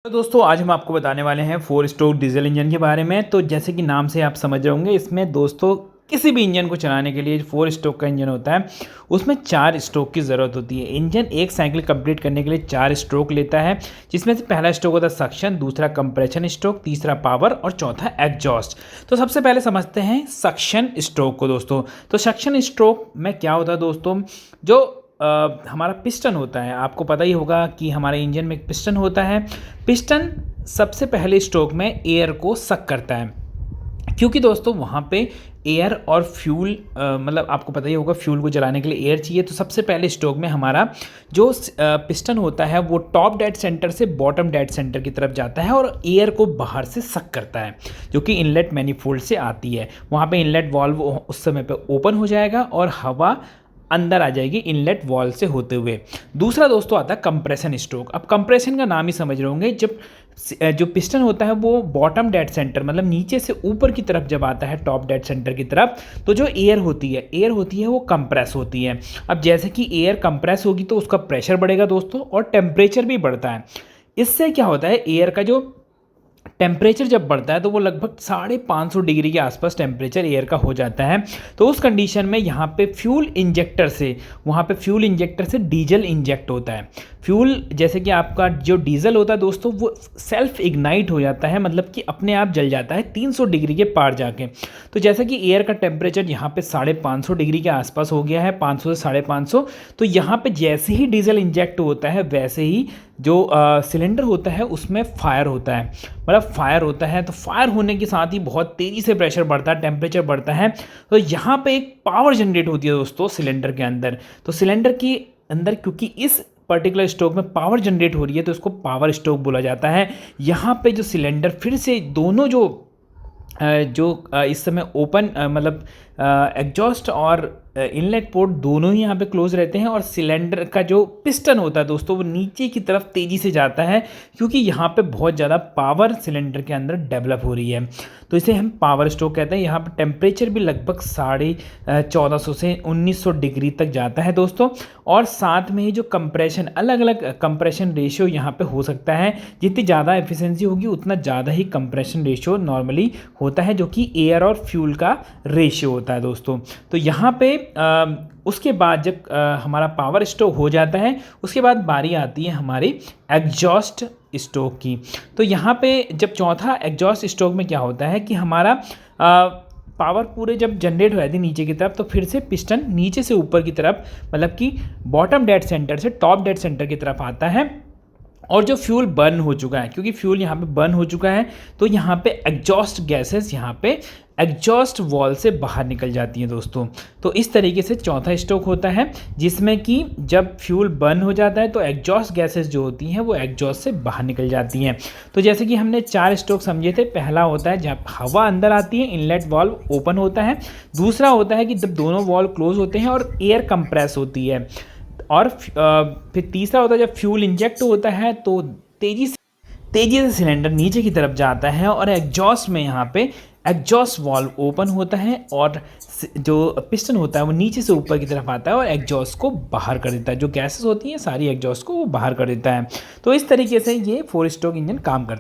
तो दोस्तों आज हम आपको बताने वाले हैं 4 स्ट्रोक डीजल इंजन के बारे में। तो जैसे कि नाम से आप समझ रहे होंगे, इसमें दोस्तों किसी भी इंजन को चलाने के लिए 4 स्ट्रोक का इंजन होता है, उसमें 4 स्ट्रोक की ज़रूरत होती है। इंजन एक साइकिल कंप्लीट करने के लिए 4 स्ट्रोक लेता है, जिसमें से पहला स्ट्रोक होता है सक्शन, दूसरा कंप्रेशन स्ट्रोक, तीसरा पावर और चौथा एग्जॉस्ट। तो सबसे पहले समझते हैं सक्शन स्ट्रोक को दोस्तों। तो सक्शन स्ट्रोक में क्या होता है दोस्तों, जो हमारा पिस्टन होता है, आपको पता ही होगा कि हमारे इंजन में एक पिस्टन होता है। पिस्टन सबसे पहले स्ट्रोक में एयर को सक करता है, क्योंकि दोस्तों वहाँ पे एयर और फ्यूल मतलब आपको पता ही होगा, फ्यूल को जलाने के लिए एयर चाहिए। तो सबसे पहले स्ट्रोक में हमारा जो पिस्टन होता है वो टॉप डेड सेंटर से बॉटम डेड सेंटर की तरफ जाता है और एयर को बाहर से सक करता है, जो कि इनलेट मैनिफोल्ड से आती है। वहाँ पे इनलेट वाल्व उस समय पे ओपन हो जाएगा और हवा अंदर आ जाएगी इनलेट वॉल से होते हुए। दूसरा दोस्तों आता है कंप्रेशन स्ट्रोक। अब कंप्रेशन का नाम ही समझ रहे होंगे, जब जो पिस्टन होता है वो बॉटम डेड सेंटर मतलब नीचे से ऊपर की तरफ जब आता है टॉप डेड सेंटर की तरफ, तो जो एयर होती है वो कंप्रेस होती है। अब जैसे कि एयर कंप्रेस होगी तो उसका प्रेशर बढ़ेगा दोस्तों, और टेम्परेचर भी बढ़ता है। इससे क्या होता है, एयर का जो टेम्परेचर जब बढ़ता है तो वो लगभग 550 डिग्री के आसपास टेम्परेचर एयर का हो जाता है। तो उस कंडीशन में यहाँ पे फ्यूल इंजेक्टर से डीजल इंजेक्ट होता है। फ्यूल जैसे कि आपका जो डीजल होता है दोस्तों, वो सेल्फ इग्नाइट हो जाता है, मतलब कि अपने आप जल जाता है 300 डिग्री के पार जाके। तो जैसे कि एयर का टेम्परेचर यहाँ पे 550 डिग्री के आसपास हो गया है, 500 से 550, तो यहाँ पे जैसे ही डीजल इंजेक्ट होता है वैसे ही जो सिलेंडर होता है उसमें फायर होता है, तो फायर होने के साथ ही बहुत तेज़ी से प्रेशर बढ़ता है, टेम्परेचर बढ़ता है। तो यहाँ पे एक पावर जनरेट होती है दोस्तों सिलेंडर के अंदर। तो सिलेंडर के अंदर क्योंकि इस पर्टिकुलर स्ट्रोक में पावर जनरेट हो रही है, तो इसको पावर स्ट्रोक बोला जाता है। यहाँ पे जो सिलेंडर फिर से दोनों इस समय ओपन मतलब एग्जॉस्ट और इनलेट पोर्ट दोनों ही यहाँ पे क्लोज रहते हैं, और सिलेंडर का जो पिस्टन होता है दोस्तों वो नीचे की तरफ तेज़ी से जाता है, क्योंकि यहाँ पे बहुत ज़्यादा पावर सिलेंडर के अंदर डेवलप हो रही है। तो इसे हम पावर स्ट्रोक कहते हैं। यहाँ पर टेम्परेचर भी लगभग 1450 से 1900 डिग्री तक जाता है दोस्तों। और साथ में ही जो कंप्रेशन, अलग अलग कंप्रेशन रेशियो यहाँ पे हो सकता है। जितनी ज़्यादा एफिशिएंसी होगी उतना ज़्यादा ही कंप्रेशन रेशियो नॉर्मली होता है, जो कि एयर और फ्यूल का रेशियो होता है दोस्तों। तो यहाँ पे उसके बाद जब हमारा पावर स्ट्रोक हो जाता है, उसके बाद बारी आती है हमारी एग्जॉस्ट स्ट्रोक की। तो यहाँ पे जब चौथा एग्जॉस्ट स्ट्रोक में क्या होता है कि हमारा पावर पूरे जब जनरेट हो जाती है नीचे की तरफ, तो फिर से पिस्टन नीचे से ऊपर की तरफ मतलब कि बॉटम डेड सेंटर से टॉप डेड सेंटर की तरफ आता है, और जो फ्यूल बर्न हो चुका है, क्योंकि फ्यूल यहाँ पे बर्न हो चुका है, तो यहाँ पे एग्जॉस्ट गैसेस यहाँ पे एग्जॉस्ट वॉल से बाहर निकल जाती हैं दोस्तों। तो इस तरीके से चौथा स्ट्रोक होता है, जिसमें कि जब फ्यूल बर्न हो जाता है तो एग्जॉस्ट गैसेस जो होती हैं वो एग्जॉस्ट से बाहर निकल जाती हैं। तो जैसे कि हमने 4 स्ट्रोक समझे थे। पहला होता है जब हवा अंदर आती है, इनलेट वाल्व ओपन होता है। दूसरा होता है कि जब दोनों वाल्व क्लोज होते हैं और एयर कंप्रेस होती है। और फिर तीसरा होता है जब फ्यूल इंजेक्ट होता है तो तेज़ी से सिलेंडर नीचे की तरफ जाता है, और एग्जॉस्ट में यहाँ पे एग्जॉस्ट वाल्व ओपन होता है, और जो पिस्टन होता है वो नीचे से ऊपर की तरफ आता है और एग्जॉस्ट को बाहर कर देता है। जो गैसेस होती हैं सारी एग्जॉस्ट को वो बाहर कर देता है। तो इस तरीके से ये 4 स्ट्रोक इंजन काम करता है।